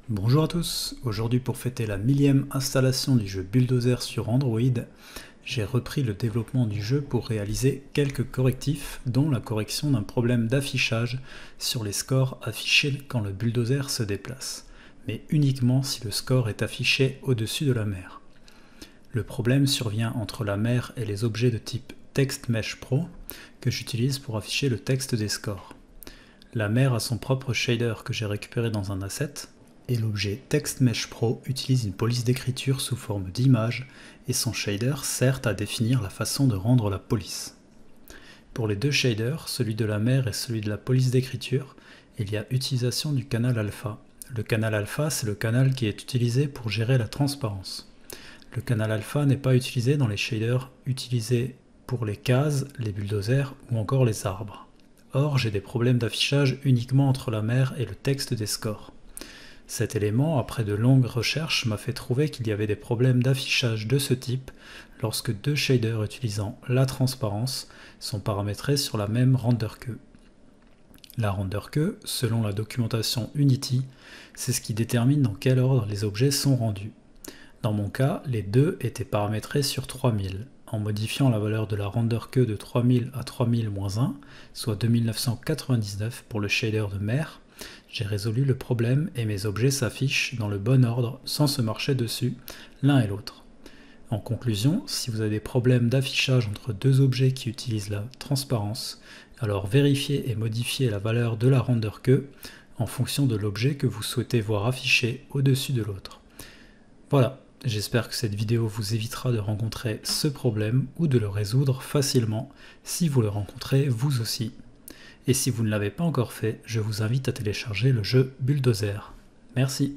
Bonjour à tous, aujourd'hui pour fêter la 1000e installation du jeu Bulldozer sur Android, j'ai repris le développement du jeu pour réaliser quelques correctifs, dont la correction d'un problème d'affichage sur les scores affichés quand le bulldozer se déplace, mais uniquement si le score est affiché au-dessus de la mer. Le problème survient entre la mer et les objets de type TextMesh Pro que j'utilise pour afficher le texte des scores. La mer a son propre shader que j'ai récupéré dans un asset, et l'objet TextMesh Pro utilise une police d'écriture sous forme d'image et son shader sert à définir la façon de rendre la police. Pour les deux shaders, celui de la mer et celui de la police d'écriture, il y a utilisation du canal alpha. Le canal alpha, c'est le canal qui est utilisé pour gérer la transparence. Le canal alpha n'est pas utilisé dans les shaders utilisés pour les cases, les bulldozers ou encore les arbres. Or, j'ai des problèmes d'affichage uniquement entre la mer et le texte des scores. Cet élément, après de longues recherches, m'a fait trouver qu'il y avait des problèmes d'affichage de ce type lorsque deux shaders utilisant la transparence sont paramétrés sur la même render queue. La render queue, selon la documentation Unity, c'est ce qui détermine dans quel ordre les objets sont rendus. Dans mon cas, les deux étaient paramétrés sur 3000. En modifiant la valeur de la render queue de 3000 à 3000-1, soit 2999 pour le shader de mer, j'ai résolu le problème et mes objets s'affichent dans le bon ordre sans se marcher dessus, l'un et l'autre. En conclusion, si vous avez des problèmes d'affichage entre deux objets qui utilisent la transparence, alors vérifiez et modifiez la valeur de la render queue en fonction de l'objet que vous souhaitez voir affiché au-dessus de l'autre. Voilà, j'espère que cette vidéo vous évitera de rencontrer ce problème ou de le résoudre facilement si vous le rencontrez vous aussi. Et si vous ne l'avez pas encore fait, je vous invite à télécharger le jeu Bulldozer. Merci.